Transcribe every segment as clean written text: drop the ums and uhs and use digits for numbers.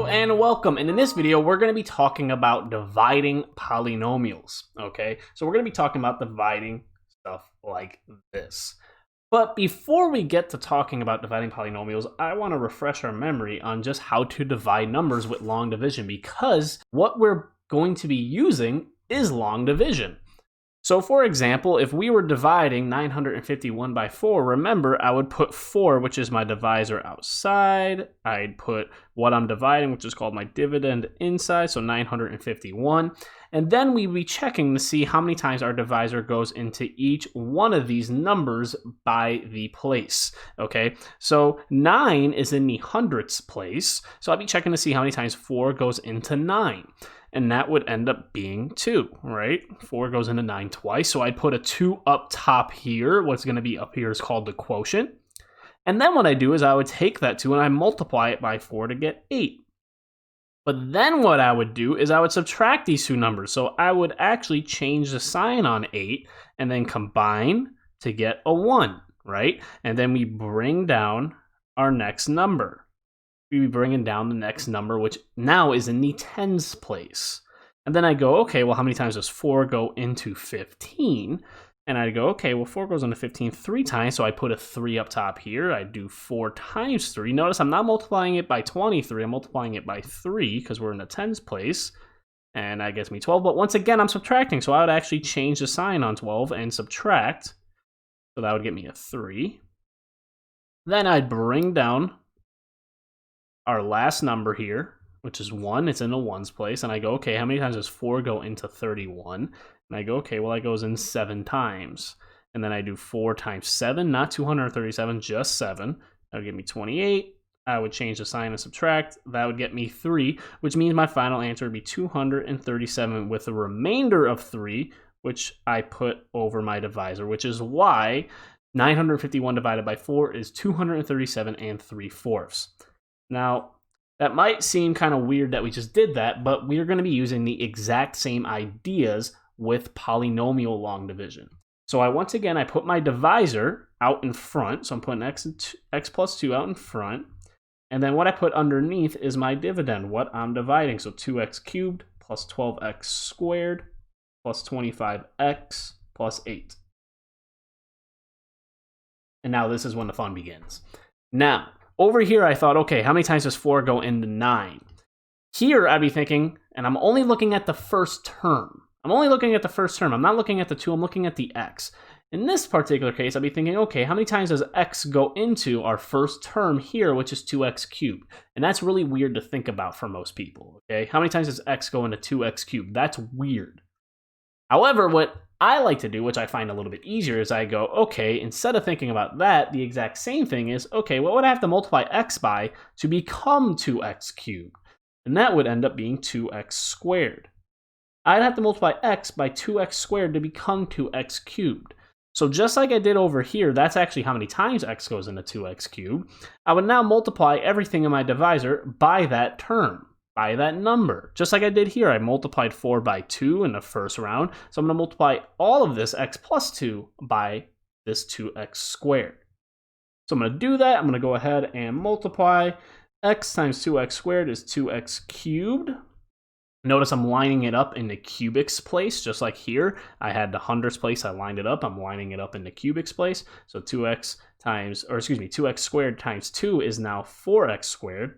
and welcome, and in this video we're going to be talking about dividing polynomials. Okay, so we're going to be talking about dividing stuff like this. But before we get to talking about dividing polynomials, I want to refresh our memory on just how to divide numbers with long division, because what we're going to be using is long division. So for example, if we were dividing 951 by 4, remember I would put 4, which is my divisor, outside. I'd put what I'm dividing, which is called my dividend, inside, so 951. And then we'd be checking to see how many times our divisor goes into each one of these numbers by the place. Okay, so 9 is in the hundredths place, so I'd be checking to see how many times 4 goes into 9. And that would end up being 2, right? 4 goes into 9 twice, so I'd put a 2 up top here. What's going to be up here is called the quotient. And then what I do is I would take that 2 and I multiply it by 4 to get 8. But then what I would do is I would subtract these two numbers. So I would actually change the sign on 8 and then combine to get a 1, right? And then we bring down our next number. We'd be bringing down the next number, which now is in the tens place. And then I go, okay, well, how many times does 4 go into 15? And I go, okay, well, 4 goes into 15 3 times, so I put a 3 up top here. I do 4 times 3. Notice I'm not multiplying it by 23. I'm multiplying it by 3 because we're in the tens place. And that gets me 12. But once again, I'm subtracting, so I would actually change the sign on 12 and subtract. So that would get me a 3. Then I'd bring down our last number here, which is 1. It's in the ones place. And I go, okay, how many times does 4 go into 31? And I go, okay, well, that goes in 7 times. And then I do 4 times 7, not 237, just 7. That would give me 28. I would change the sign and subtract. That would get me 3, which means my final answer would be 237 with a remainder of 3, which I put over my divisor, which is why 951 divided by 4 is 237 3/4. Now, that might seem kind of weird that we just did that, but we're going to be using the exact same ideas with polynomial long division. So once again, I put my divisor out in front. So I'm putting x plus 2 out in front. And then what I put underneath is my dividend, what I'm dividing. So 2x cubed plus 12x squared plus 25x plus 8. And now this is when the fun begins. Now, over here, I thought, okay, how many times does 4 go into 9? Here, I'd be thinking, and I'm only looking at the first term. I'm only looking at the first term. I'm not looking at the 2. I'm looking at the x. In this particular case, I'd be thinking, okay, how many times does x go into our first term here, which is 2x cubed? And that's really weird to think about for most people, okay? How many times does x go into 2x cubed? That's weird. However, what I like to do, which I find a little bit easier, is I go, okay, instead of thinking about that, the exact same thing is, okay, what would I have to multiply x by to become 2x cubed? And that would end up being 2x squared. I'd have to multiply x by 2x squared to become 2x cubed. So just like I did over here, that's actually how many times x goes into 2x cubed. I would now multiply everything in my divisor by that term, by that number. Just like I did here, I multiplied 4 by 2 in the first round. So I'm going to multiply all of this x plus 2 by this 2x squared. So I'm going to do that. I'm going to go ahead and multiply. X times 2x squared is 2x cubed. Notice I'm lining it up in the cubics place, just like here. I had the hundredths place, I lined it up. I'm lining it up in the cubics place. So 2x squared times 2 is now 4x squared.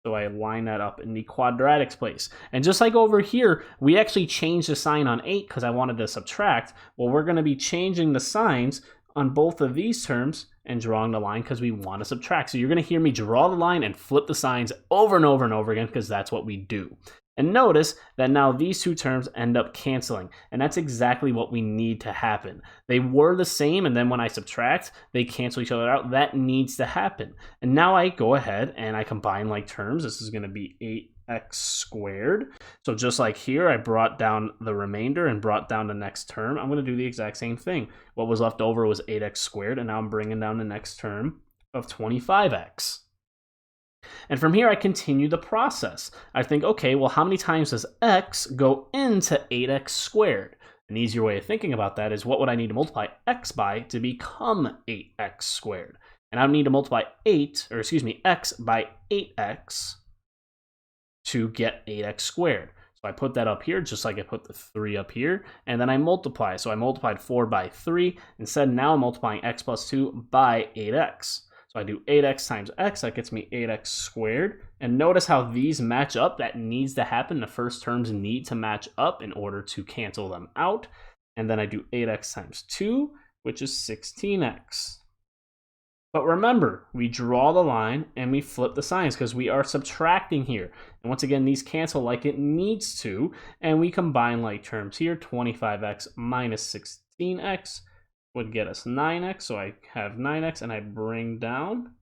So I line that up in the quadratics place. And just like over here, we actually changed the sign on 8 because I wanted to subtract. Well, we're going to be changing the signs on both of these terms and drawing the line because we want to subtract. So you're going to hear me draw the line and flip the signs over and over and over again because that's what we do. And notice that now these two terms end up canceling. And that's exactly what we need to happen. They were the same, and then when I subtract, they cancel each other out. That needs to happen. And now I go ahead and I combine like terms. This is going to be 8x squared. So just like here, I brought down the remainder and brought down the next term. I'm going to do the exact same thing. What was left over was 8x squared, and now I'm bringing down the next term of 25x. And from here, I continue the process. I think, okay, well, how many times does x go into 8x squared? An easier way of thinking about that is what would I need to multiply x by to become 8x squared? And I would need to multiply x by 8x to get 8x squared. So I put that up here just like I put the 3 up here, and then I multiply. So I multiplied 4 by 3. Instead, now I'm multiplying x plus 2 by 8x. So I do 8x times x, that gets me 8x squared. And notice how these match up. That needs to happen. The first terms need to match up in order to cancel them out. And then I do 8x times 2, which is 16x. But remember, we draw the line and we flip the signs because we are subtracting here. And once again, these cancel like it needs to, and we combine like terms here. 25x minus 16x would get us 9x, so I have 9x, and I bring down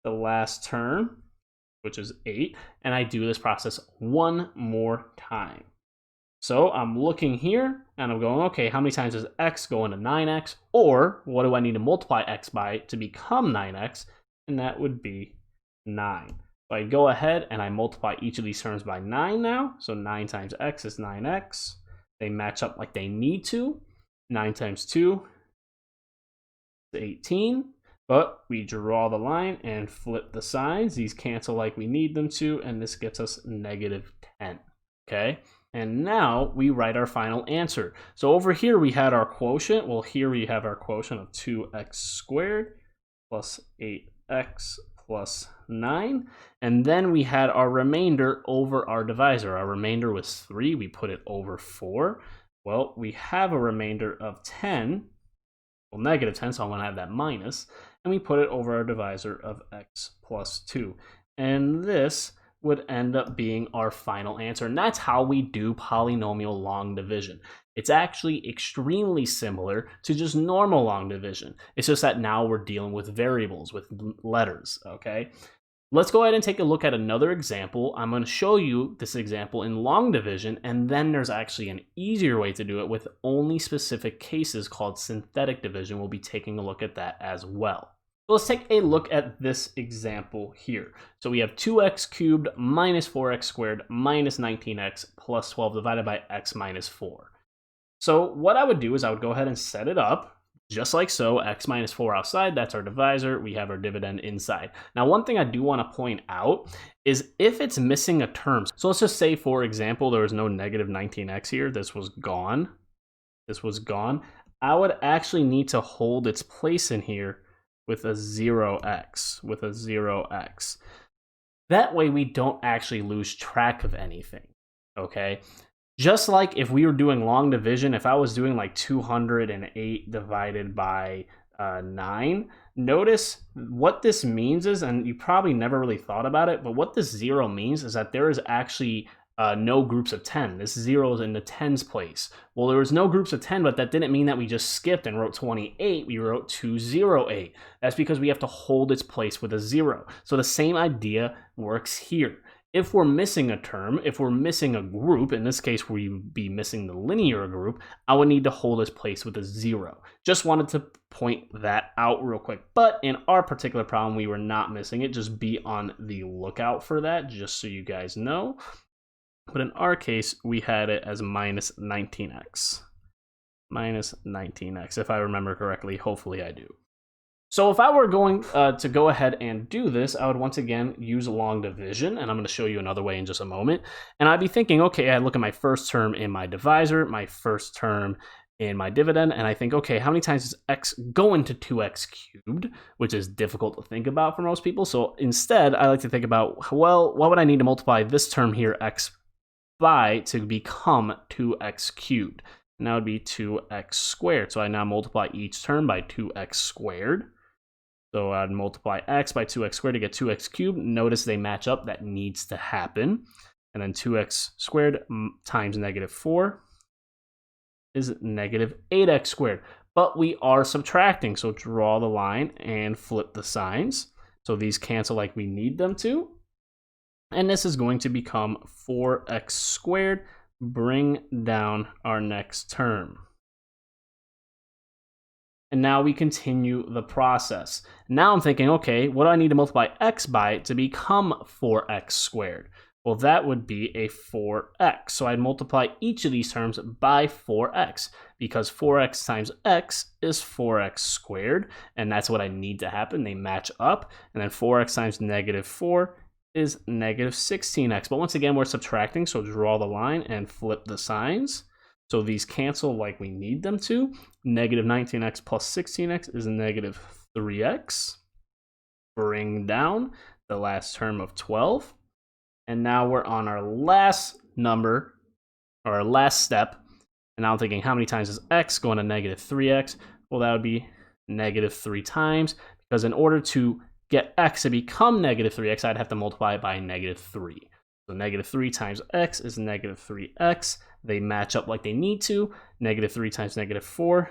the last term, which is 8, and I do this process one more time. So I'm looking here, and I'm going, okay, how many times does x go into 9x? Or what do I need to multiply x by to become 9x? And that would be 9. So I go ahead and I multiply each of these terms by 9 now. So 9 times x is 9x. They match up like they need to. 9 times 2 is 18. But we draw the line and flip the signs. These cancel like we need them to, and this gets us negative 10. Okay? And now we write our final answer. So over here we had our quotient. Well, here we have our quotient of 2x squared plus 8x plus 9. And then we had our remainder over our divisor. Our remainder was 3. We put it over 4. Well, we have a remainder of 10. Well, negative 10, so I'm going to have that minus. And we put it over our divisor of x plus 2. And this would end up being our final answer. And that's how we do polynomial long division. It's actually extremely similar to just normal long division. It's just that now we're dealing with variables, with letters, okay? Let's go ahead and take a look at another example. I'm going to show you this example in long division, and then there's actually an easier way to do it with only specific cases called synthetic division. We'll be taking a look at that as well. So let's take a look at this example here. So we have 2x cubed minus 4x squared minus 19x plus 12 divided by x minus 4. So what I would do is I would go ahead and set it up just like so. X minus 4 outside, that's our divisor. We have our dividend inside. Now, one thing I do want to point out is if it's missing a term. So let's just say, for example, there was no negative 19x here. This was gone. This was gone. I would actually need to hold its place in here with a 0x, That way we don't actually lose track of anything, okay? Just like if we were doing long division, if I was doing like 208 divided by 9, notice what this means is, and you probably never really thought about it, but what this 0 means is that there is actually no groups of 10. This 0 is in the tens place. Well, there was no groups of 10, but that didn't mean that we just skipped and wrote 28. We wrote 208. That's because we have to hold its place with a 0. So the same idea works here. If we're missing a term, if we're missing a group, in this case we would be missing the linear group, I would need to hold its place with a 0. Just wanted to point that out real quick. But in our particular problem, we were not missing it. Just be on the lookout for that, just so you guys know. But in our case, we had it as minus 19x. Minus 19x, if I remember correctly. Hopefully I do. So if I were going to go ahead and do this, I would once again use long division, and I'm going to show you another way in just a moment. And I'd be thinking, okay, I look at my first term in my divisor, my first term in my dividend, and I think, okay, how many times does x go into 2x cubed, which is difficult to think about for most people. So instead, I like to think about, well, what would I need to multiply this term here, x by, to become 2x cubed? And that would be 2x squared. So I now multiply each term by 2x squared. So I'd multiply x by 2x squared to get 2x cubed. Notice they match up. That needs to happen. And then 2x squared times negative 4 is negative 8x squared. But we are subtracting, so draw the line and flip the signs. So these cancel like we need them to. And this is going to become 4x squared. Bring down our next term. And now we continue the process. Now I'm thinking, okay, what do I need to multiply x by to become 4x squared? Well, that would be a 4x. So I'd multiply each of these terms by 4x, because 4x times x is 4x squared, and that's what I need to happen. They match up. And then 4x times negative 4 is negative 16x. But once again, we're subtracting, so draw the line and flip the signs. So these cancel like we need them to. Negative 19x plus 16x is negative 3x. Bring down the last term of 12. And now we're on our last number, or our last step. And now I'm thinking, how many times is x going to negative 3x? Well, that would be negative 3 times, because in order to get x to become negative 3x, I'd have to multiply it by negative 3. So negative 3 times x is negative 3x. They match up like they need to. Negative 3 times negative 4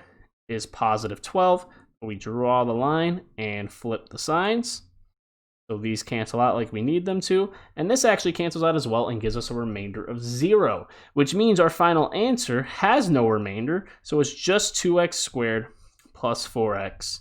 is positive 12. We draw the line and flip the signs. So these cancel out like we need them to. And this actually cancels out as well and gives us a remainder of 0, which means our final answer has no remainder. So it's just 2x squared plus 4x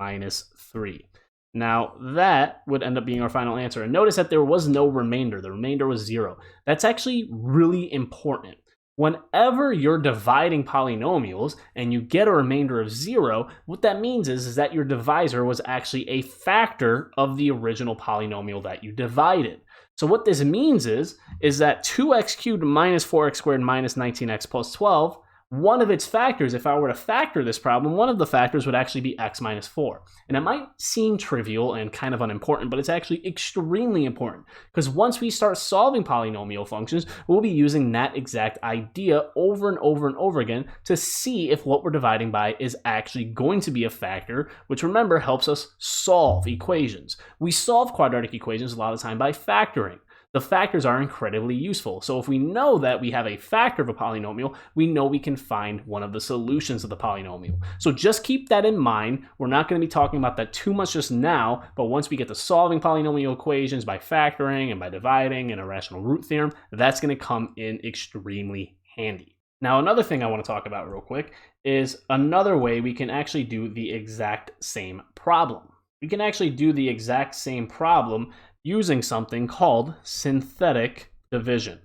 minus 3. Now, that would end up being our final answer. And notice that there was no remainder. The remainder was 0. That's actually really important. Whenever you're dividing polynomials and you get a remainder of 0, what that means is that your divisor was actually a factor of the original polynomial that you divided. So what this means is that 2x cubed minus 4x squared minus 19x plus 12, one of its factors, if I were to factor this problem, one of the factors would actually be x minus 4. And it might seem trivial and kind of unimportant, but it's actually extremely important, because once we start solving polynomial functions, we'll be using that exact idea over and over and over again to see if what we're dividing by is actually going to be a factor, which, remember, helps us solve equations. We solve quadratic equations a lot of the time by factoring. The factors are incredibly useful. So if we know that we have a factor of a polynomial, we know we can find one of the solutions of the polynomial. So just keep that in mind. We're not going to be talking about that too much just now, but once we get to solving polynomial equations by factoring and by dividing and a rational root theorem, that's going to come in extremely handy. Now, another thing I want to talk about real quick is another way we can actually do the exact same problem. We can actually do the exact same problem using something called synthetic division.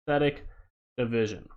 Synthetic division.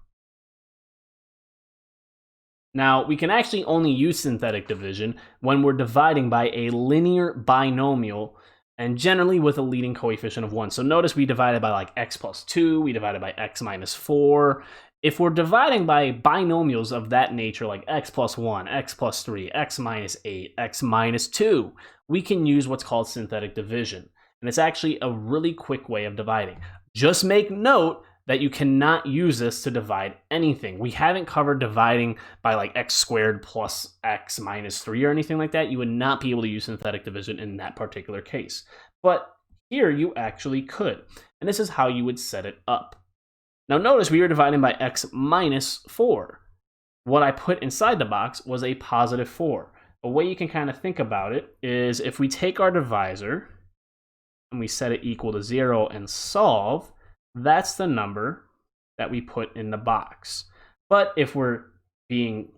Now, we can actually only use synthetic division when we're dividing by a linear binomial, and generally with a leading coefficient of 1. So notice we divided by like x plus 2, we divided by x minus 4. If we're dividing by binomials of that nature, like x plus 1, x plus 3, x minus 8, x minus 2, we can use what's called synthetic division. And it's actually a really quick way of dividing. Just make note that you cannot use this to divide anything. We haven't covered dividing by like x squared plus x minus 3 or anything like that. You would not be able to use synthetic division in that particular case. But here you actually could. And this is how you would set it up. Now notice we were dividing by x minus 4. What I put inside the box was a positive 4. A way you can kind of think about it is if we take our divisor and we set it equal to 0 and solve, that's the number that we put in the box. But if we're being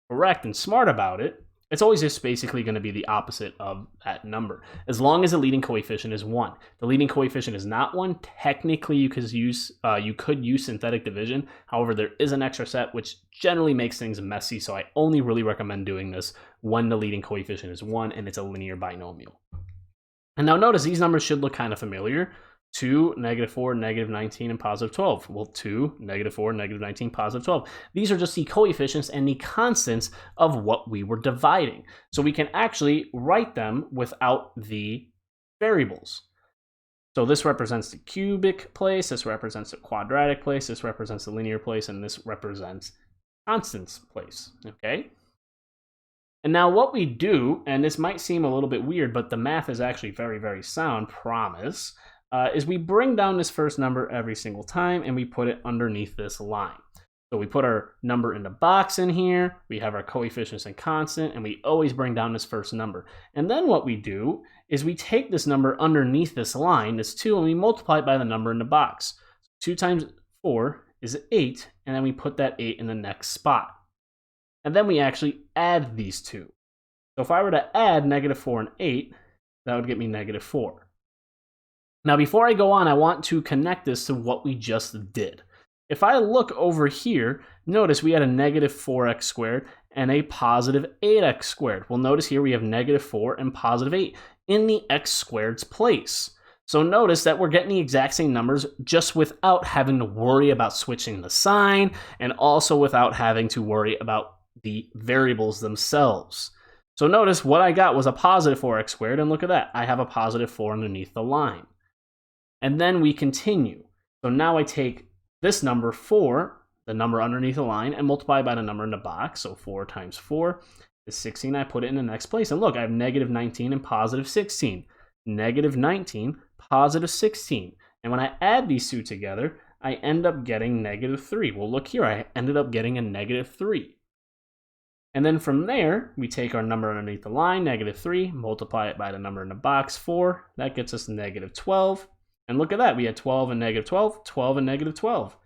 correct and smart about it, it's always just basically going to be the opposite of that number, as long as the leading coefficient is 1. The leading coefficient is not 1. Technically, you could use synthetic division. However, there is an extra step, which generally makes things messy, so I only really recommend doing this when the leading coefficient is 1 and it's a linear binomial. And now notice these numbers should look kind of familiar. 2, negative 4, negative 19, and positive 12. Well, 2, negative 4, negative 19, positive 12. These are just the coefficients and the constants of what we were dividing. So we can actually write them without the variables. So this represents the cubic place, this represents the quadratic place, this represents the linear place, and this represents constants place, okay? And now what we do, and this might seem a little bit weird, but the math is actually very, very sound, promise, is we bring down this first number every single time and we put it underneath this line. So we put our number in the box in here, we have our coefficients and constant, and we always bring down this first number. And then what we do is we take this number underneath this line, this 2, and we multiply it by the number in the box. 2 times 4 is 8, and then we put that 8 in the next spot. And then we actually add these two. So if I were to add negative 4 and 8, that would get me negative 4. Now before I go on, I want to connect this to what we just did. If I look over here, notice we had a negative 4x squared and a positive 8x squared. Well, notice here we have negative 4 and positive 8 in the x squared's place. So notice that we're getting the exact same numbers just without having to worry about switching the sign and also without having to worry about the variables themselves. So notice what I got was a positive 4x squared, and look at that, I have a positive 4 underneath the line. And then we continue. So now I take this number 4, the number underneath the line, and multiply by the number in the box. So 4 times 4 is 16. I put it in the next place. And look, I have negative 19 and positive 16. Negative 19, positive 16. And when I add these two together, I end up getting negative 3. Well, look here, I ended up getting a negative 3. And then from there, we take our number underneath the line, negative 3, multiply it by the number in the box, 4. That gets us negative 12. And look at that, we had 12 and negative 12, 12 and negative 12.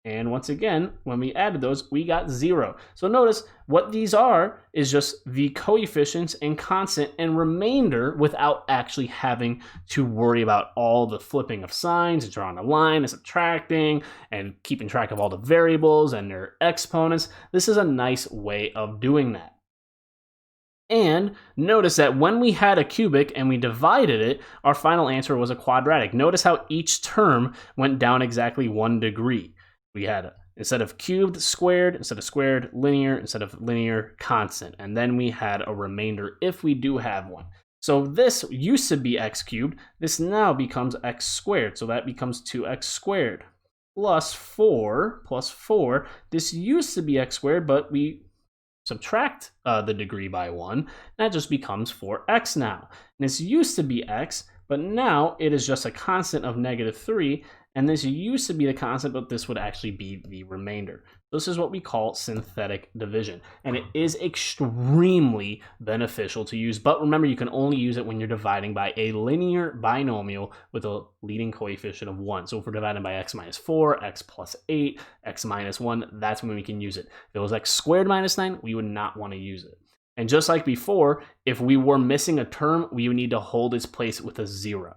And once again, when we added those, we got 0. So notice what these are is just the coefficients and constant and remainder without actually having to worry about all the flipping of signs, drawing a line, and subtracting, and keeping track of all the variables and their exponents. This is a nice way of doing that. And notice that when we had a cubic and we divided it, our final answer was a quadratic. Notice how each term went down exactly 1 degree. We had, instead of cubed, squared, instead of squared, linear, instead of linear, constant. And then we had a remainder if we do have one. So this used to be x cubed. This now becomes x squared. So that becomes 2x squared plus 4. This used to be x squared, but we subtract the degree by 1. That just becomes 4x now. And this used to be x, but now it is just a constant of negative 3. And this used to be the constant, but this would actually be the remainder. This is what we call synthetic division. And it is extremely beneficial to use. But remember, you can only use it when you're dividing by a linear binomial with a leading coefficient of 1. So if we're dividing by x minus 4, x plus 8, x minus 1, that's when we can use it. If it was x squared minus 9, we would not want to use it. And just like before, if we were missing a term, we would need to hold its place with a 0.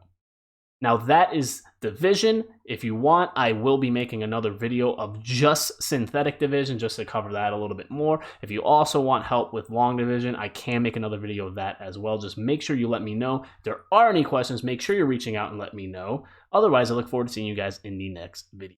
Now that is division. If you want, I will be making another video of just synthetic division just to cover that a little bit more. If you also want help with long division, I can make another video of that as well. Just make sure you let me know. If there are any questions, make sure you're reaching out and let me know. Otherwise, I look forward to seeing you guys in the next video.